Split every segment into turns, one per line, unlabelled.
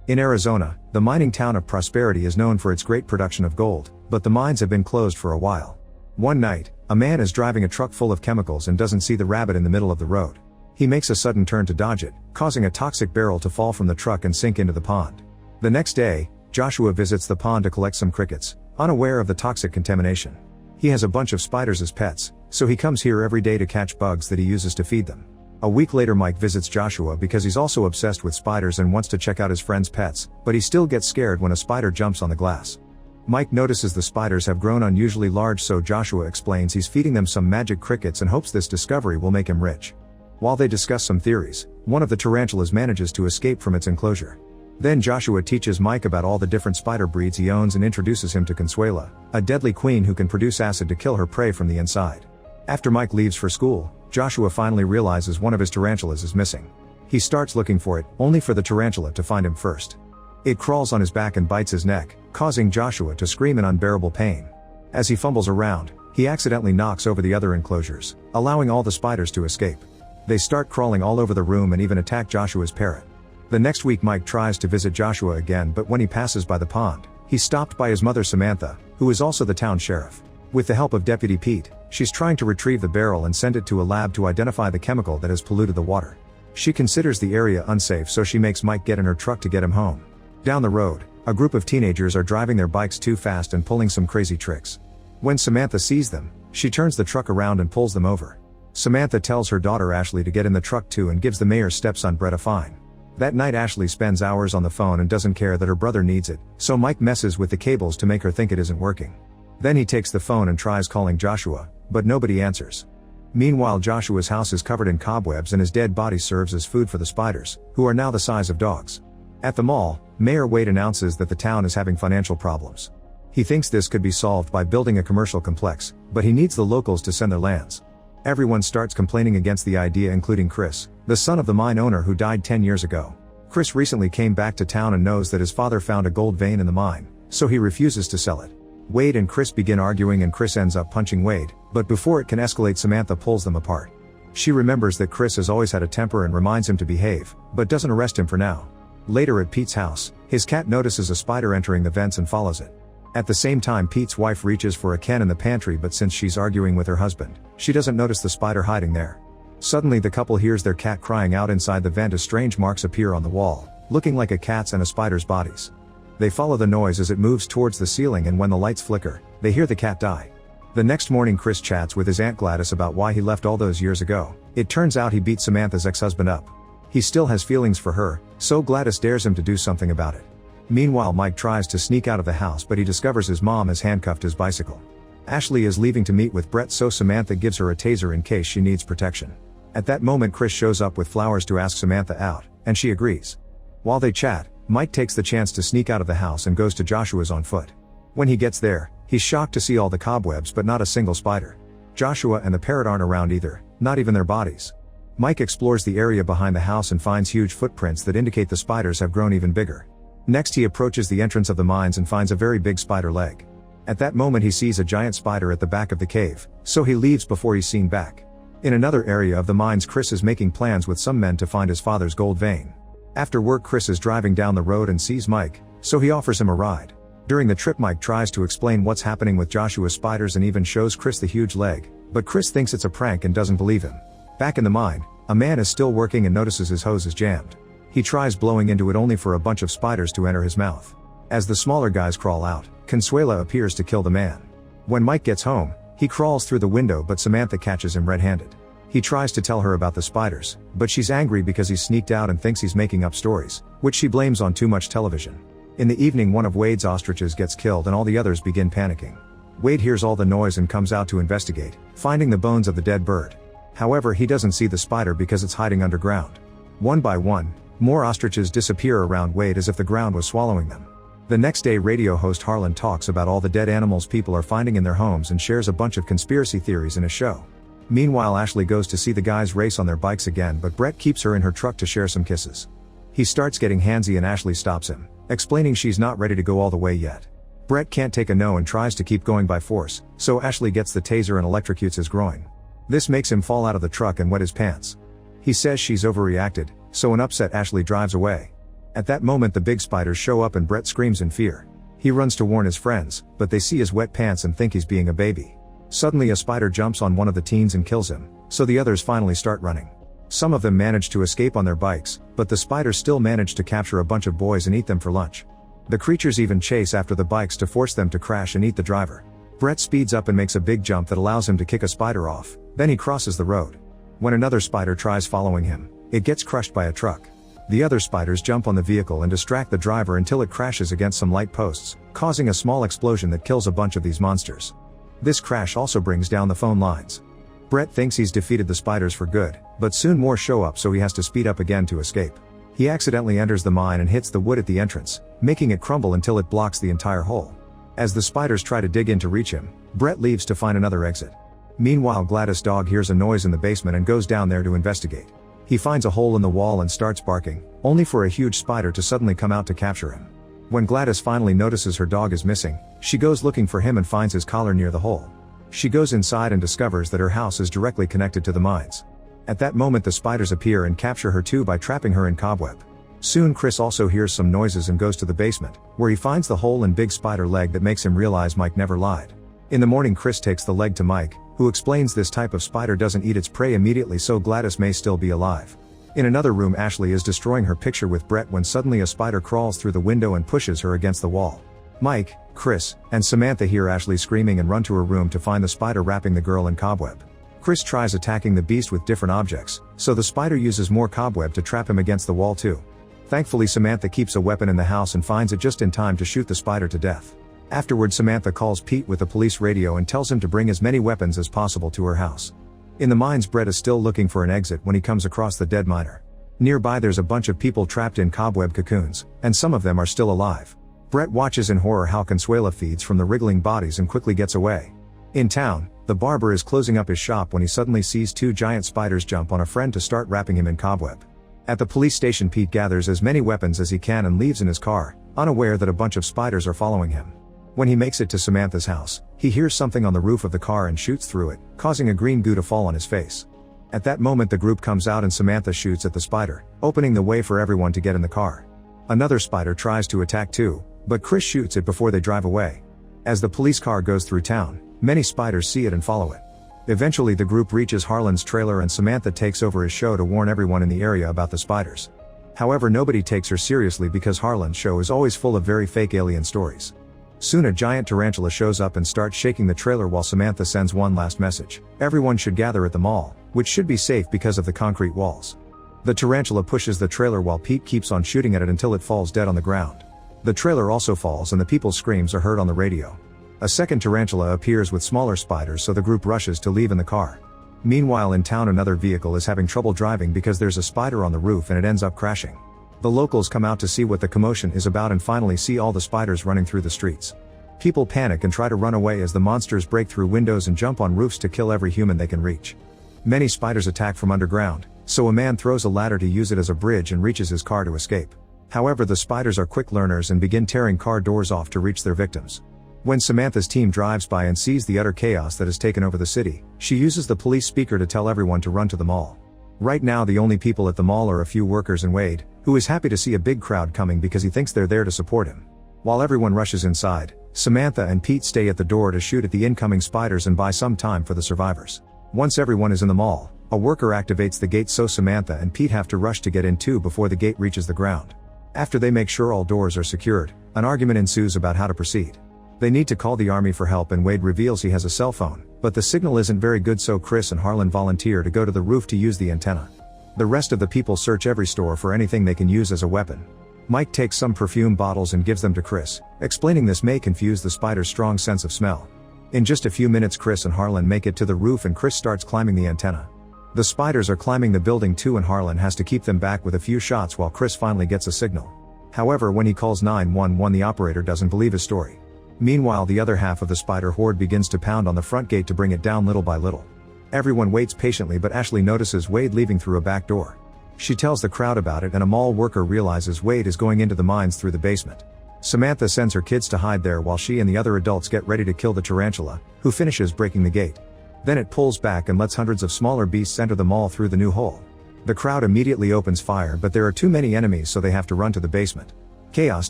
In Arizona, the mining town of Prosperity is known for its great production of gold, but the mines have been closed for a while. One night, a man is driving a truck full of chemicals and doesn't see the rabbit in the middle of the road. He makes a sudden turn to dodge it, causing a toxic barrel to fall from the truck and sink into the pond. The next day, Joshua visits the pond to collect some crickets, unaware of the toxic contamination. He has a bunch of spiders as pets, so he comes here every day to catch bugs that he uses to feed them. A week later, Mike visits Joshua because he's also obsessed with spiders and wants to check out his friend's pets, but he still gets scared when a spider jumps on the glass. Mike notices the spiders have grown unusually large, so Joshua explains he's feeding them some magic crickets and hopes this discovery will make him rich. While they discuss some theories, one of the tarantulas manages to escape from its enclosure. Then Joshua teaches Mike about all the different spider breeds he owns and introduces him to Consuela, a deadly queen who can produce acid to kill her prey from the inside. After Mike leaves for school, Joshua finally realizes one of his tarantulas is missing. He starts looking for it, only for the tarantula to find him first. It crawls on his back and bites his neck, causing Joshua to scream in unbearable pain. As he fumbles around, he accidentally knocks over the other enclosures, allowing all the spiders to escape. They start crawling all over the room and even attack Joshua's parrot. The next week, Mike tries to visit Joshua again, but when he passes by the pond, he's stopped by his mother Samantha, who is also the town sheriff. With the help of Deputy Pete, she's trying to retrieve the barrel and send it to a lab to identify the chemical that has polluted the water. She considers the area unsafe, so she makes Mike get in her truck to get him home. Down the road, a group of teenagers are driving their bikes too fast and pulling some crazy tricks. When Samantha sees them, she turns the truck around and pulls them over. Samantha tells her daughter Ashley to get in the truck too and gives the mayor's stepson Brett a fine. That night, Ashley spends hours on the phone and doesn't care that her brother needs it, so Mike messes with the cables to make her think it isn't working. Then he takes the phone and tries calling Joshua, but nobody answers. Meanwhile, Joshua's house is covered in cobwebs and his dead body serves as food for the spiders, who are now the size of dogs. At the mall, Mayor Wade announces that the town is having financial problems. He thinks this could be solved by building a commercial complex, but he needs the locals to send their lands. Everyone starts complaining against the idea, including Chris, the son of the mine owner who died 10 years ago. Chris recently came back to town and knows that his father found a gold vein in the mine, so he refuses to sell it. Wade and Chris begin arguing and Chris ends up punching Wade, but before it can escalate, Samantha pulls them apart. She remembers that Chris has always had a temper and reminds him to behave, but doesn't arrest him for now. Later at Pete's house, his cat notices a spider entering the vents and follows it. At the same time, Pete's wife reaches for a can in the pantry, but since she's arguing with her husband, she doesn't notice the spider hiding there. Suddenly the couple hears their cat crying out inside the vent as strange marks appear on the wall, looking like a cat's and a spider's bodies. They follow the noise as it moves towards the ceiling, and when the lights flicker, they hear the cat die. The next morning, Chris chats with his Aunt Gladys about why he left all those years ago. It turns out he beat Samantha's ex-husband up. He still has feelings for her, so Gladys dares him to do something about it. Meanwhile, Mike tries to sneak out of the house, but he discovers his mom has handcuffed his bicycle. Ashley is leaving to meet with Brett, so Samantha gives her a taser in case she needs protection. At that moment, Chris shows up with flowers to ask Samantha out, and she agrees. While they chat, Mike takes the chance to sneak out of the house and goes to Joshua's on foot. When he gets there, he's shocked to see all the cobwebs but not a single spider. Joshua and the parrot aren't around either, not even their bodies. Mike explores the area behind the house and finds huge footprints that indicate the spiders have grown even bigger. Next, he approaches the entrance of the mines and finds a very big spider leg. At that moment, he sees a giant spider at the back of the cave, so he leaves before he's seen back. In another area of the mines, Chris is making plans with some men to find his father's gold vein. After work, Chris is driving down the road and sees Mike, so he offers him a ride. During the trip, Mike tries to explain what's happening with Joshua's spiders and even shows Chris the huge leg, but Chris thinks it's a prank and doesn't believe him. Back in the mine, a man is still working and notices his hose is jammed. He tries blowing into it, only for a bunch of spiders to enter his mouth. As the smaller guys crawl out, Consuela appears to kill the man. When Mike gets home, he crawls through the window, but Samantha catches him red-handed. He tries to tell her about the spiders, but she's angry because he's sneaked out and thinks he's making up stories, which she blames on too much television. In the evening, one of Wade's ostriches gets killed and all the others begin panicking. Wade hears all the noise and comes out to investigate, finding the bones of the dead bird. However, he doesn't see the spider because it's hiding underground. One by one, more ostriches disappear around Wade as if the ground was swallowing them. The next day, radio host Harlan talks about all the dead animals people are finding in their homes and shares a bunch of conspiracy theories in a show. Meanwhile, Ashley goes to see the guys race on their bikes again, but Brett keeps her in her truck to share some kisses. He starts getting handsy and Ashley stops him, explaining she's not ready to go all the way yet. Brett can't take a no and tries to keep going by force, so Ashley gets the taser and electrocutes his groin. This makes him fall out of the truck and wet his pants. He says she's overreacted, so an upset Ashley drives away. At that moment the big spiders show up and Brett screams in fear. He runs to warn his friends, but they see his wet pants and think he's being a baby. Suddenly a spider jumps on one of the teens and kills him, so the others finally start running. Some of them manage to escape on their bikes, but the spiders still manage to capture a bunch of boys and eat them for lunch. The creatures even chase after the bikes to force them to crash and eat the driver. Brett speeds up and makes a big jump that allows him to kick a spider off, then he crosses the road. When another spider tries following him, it gets crushed by a truck. The other spiders jump on the vehicle and distract the driver until it crashes against some light posts, causing a small explosion that kills a bunch of these monsters. This crash also brings down the phone lines. Brett thinks he's defeated the spiders for good, but soon more show up so he has to speed up again to escape. He accidentally enters the mine and hits the wood at the entrance, making it crumble until it blocks the entire hole. As the spiders try to dig in to reach him, Brett leaves to find another exit. Meanwhile Gladys' dog hears a noise in the basement and goes down there to investigate. He finds a hole in the wall and starts barking, only for a huge spider to suddenly come out to capture him. When Gladys finally notices her dog is missing, she goes looking for him and finds his collar near the hole. She goes inside and discovers that her house is directly connected to the mines. At that moment the spiders appear and capture her too by trapping her in cobweb. Soon Chris also hears some noises and goes to the basement, where he finds the hole and big spider leg that makes him realize Mike never lied. In the morning Chris takes the leg to Mike, who explains this type of spider doesn't eat its prey immediately so Gladys may still be alive. In another room Ashley is destroying her picture with Brett when suddenly a spider crawls through the window and pushes her against the wall. Mike, Chris, and Samantha hear Ashley screaming and run to her room to find the spider wrapping the girl in cobweb. Chris tries attacking the beast with different objects, so the spider uses more cobweb to trap him against the wall too. Thankfully Samantha keeps a weapon in the house and finds it just in time to shoot the spider to death. Afterward Samantha calls Pete with the police radio and tells him to bring as many weapons as possible to her house. In the mines Brett is still looking for an exit when he comes across the dead miner. Nearby there's a bunch of people trapped in cobweb cocoons, and some of them are still alive. Brett watches in horror how Consuela feeds from the wriggling bodies and quickly gets away. In town, the barber is closing up his shop when he suddenly sees two giant spiders jump on a friend to start wrapping him in cobweb. At the police station Pete gathers as many weapons as he can and leaves in his car, unaware that a bunch of spiders are following him. When he makes it to Samantha's house, he hears something on the roof of the car and shoots through it, causing a green goo to fall on his face. At that moment the group comes out and Samantha shoots at the spider, opening the way for everyone to get in the car. Another spider tries to attack too, but Chris shoots it before they drive away. As the police car goes through town, many spiders see it and follow it. Eventually the group reaches Harlan's trailer and Samantha takes over his show to warn everyone in the area about the spiders. However, nobody takes her seriously because Harlan's show is always full of very fake alien stories. Soon a giant tarantula shows up and starts shaking the trailer while Samantha sends one last message. Everyone should gather at the mall, which should be safe because of the concrete walls. The tarantula pushes the trailer while Pete keeps on shooting at it until it falls dead on the ground. The trailer also falls and the people's screams are heard on the radio. A second tarantula appears with smaller spiders so the group rushes to leave in the car. Meanwhile in town another vehicle is having trouble driving because there's a spider on the roof and it ends up crashing. The locals come out to see what the commotion is about and finally see all the spiders running through the streets. People panic and try to run away as the monsters break through windows and jump on roofs to kill every human they can reach. Many spiders attack from underground, so a man throws a ladder to use it as a bridge and reaches his car to escape. However, the spiders are quick learners and begin tearing car doors off to reach their victims. When Samantha's team drives by and sees the utter chaos that has taken over the city, she uses the police speaker to tell everyone to run to the mall. Right now the only people at the mall are a few workers and Wade, who is happy to see a big crowd coming because he thinks they're there to support him. While everyone rushes inside, Samantha and Pete stay at the door to shoot at the incoming spiders and buy some time for the survivors. Once everyone is in the mall, a worker activates the gate so Samantha and Pete have to rush to get in too before the gate reaches the ground. After they make sure all doors are secured, an argument ensues about how to proceed. They need to call the army for help and Wade reveals he has a cell phone, but the signal isn't very good so Chris and Harlan volunteer to go to the roof to use the antenna. The rest of the people search every store for anything they can use as a weapon. Mike takes some perfume bottles and gives them to Chris, explaining this may confuse the spider's strong sense of smell. In just a few minutes Chris and Harlan make it to the roof and Chris starts climbing the antenna. The spiders are climbing the building too and Harlan has to keep them back with a few shots while Chris finally gets a signal. However, when he calls 911 the operator doesn't believe his story. Meanwhile the other half of the spider horde begins to pound on the front gate to bring it down little by little. Everyone waits patiently but Ashley notices Wade leaving through a back door. She tells the crowd about it and a mall worker realizes Wade is going into the mines through the basement. Samantha sends her kids to hide there while she and the other adults get ready to kill the tarantula, who finishes breaking the gate. Then it pulls back and lets hundreds of smaller beasts enter the mall through the new hole. The crowd immediately opens fire, but there are too many enemies, so they have to run to the basement. Chaos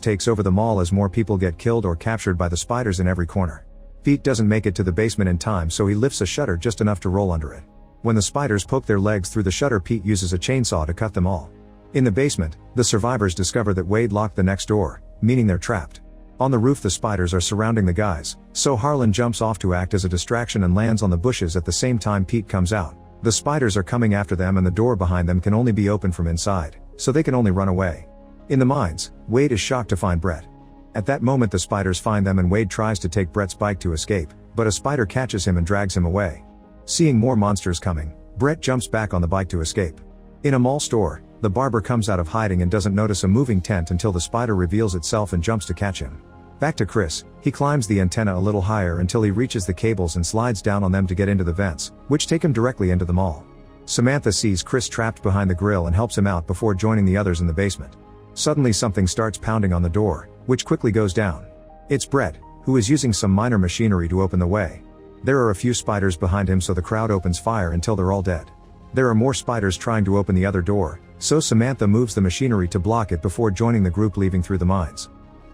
takes over the mall as more people get killed or captured by the spiders in every corner. Pete doesn't make it to the basement in time, so he lifts a shutter just enough to roll under it. When the spiders poke their legs through the shutter, Pete uses a chainsaw to cut them all. In the basement, the survivors discover that Wade locked the next door, meaning they're trapped. On the roof, the spiders are surrounding the guys, so Harlan jumps off to act as a distraction and lands on the bushes at the same time Pete comes out. The spiders are coming after them and the door behind them can only be opened from inside, so they can only run away. In the mines, Wade is shocked to find Brett. At that moment the spiders find them and Wade tries to take Brett's bike to escape, but a spider catches him and drags him away. Seeing more monsters coming, Brett jumps back on the bike to escape. In a mall store, the barber comes out of hiding and doesn't notice a moving tent until the spider reveals itself and jumps to catch him. Back to Chris, he climbs the antenna a little higher until he reaches the cables and slides down on them to get into the vents, which take him directly into the mall. Samantha sees Chris trapped behind the grill and helps him out before joining the others in the basement. Suddenly something starts pounding on the door, which quickly goes down. It's Brett, who is using some minor machinery to open the way. There are a few spiders behind him, so the crowd opens fire until they're all dead. There are more spiders trying to open the other door, so Samantha moves the machinery to block it before joining the group leaving through the mines.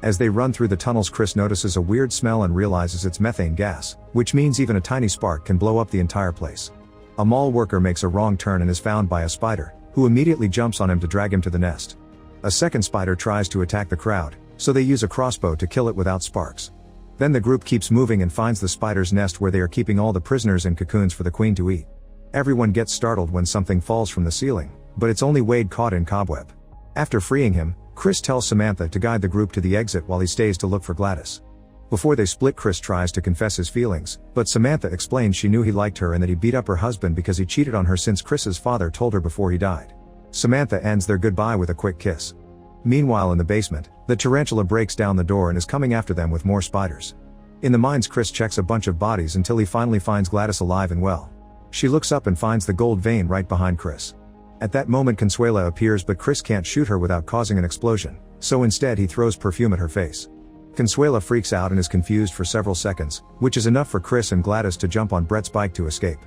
As they run through the tunnels, Chris notices a weird smell and realizes it's methane gas, which means even a tiny spark can blow up the entire place. A mall worker makes a wrong turn and is found by a spider, who immediately jumps on him to drag him to the nest. A second spider tries to attack the crowd, so they use a crossbow to kill it without sparks. Then the group keeps moving and finds the spider's nest where they are keeping all the prisoners in cocoons for the queen to eat. Everyone gets startled when something falls from the ceiling, but it's only Wade caught in cobweb. After freeing him, Chris tells Samantha to guide the group to the exit while he stays to look for Gladys. Before they split, Chris tries to confess his feelings, but Samantha explains she knew he liked her and that he beat up her husband because he cheated on her since Chris's father told her before he died. Samantha ends their goodbye with a quick kiss. Meanwhile, in the basement, the tarantula breaks down the door and is coming after them with more spiders. In the mines, Chris checks a bunch of bodies until he finally finds Gladys alive and well. She looks up and finds the gold vein right behind Chris. At that moment Consuela appears, but Chris can't shoot her without causing an explosion, so instead he throws perfume at her face. Consuela freaks out and is confused for several seconds, which is enough for Chris and Gladys to jump on Brett's bike to escape.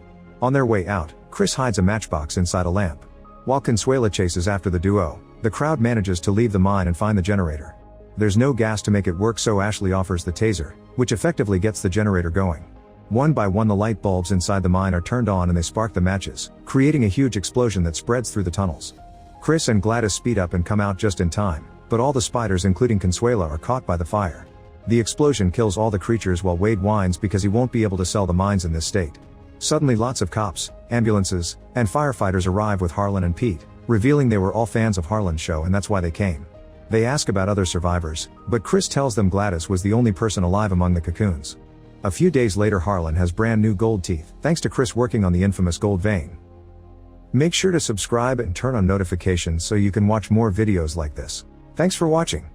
On their way out, Chris hides a matchbox inside a lamp. While Consuela chases after the duo, the crowd manages to leave the mine and find the generator. There's no gas to make it work, so Ashley offers the taser, which effectively gets the generator going. One by one the light bulbs inside the mine are turned on and they spark the matches, creating a huge explosion that spreads through the tunnels. Chris and Gladys speed up and come out just in time, but all the spiders including Consuela are caught by the fire. The explosion kills all the creatures while Wade whines because he won't be able to sell the mines in this state. Suddenly lots of cops, ambulances, and firefighters arrive with Harlan and Pete, revealing they were all fans of Harlan's show and that's why they came. They ask about other survivors, but Chris tells them Gladys was the only person alive among the cocoons. A few days later, Harlan has brand new gold teeth, thanks to Chris working on the infamous gold vein. Make sure to subscribe and turn on notifications so you can watch more videos like this. Thanks for watching.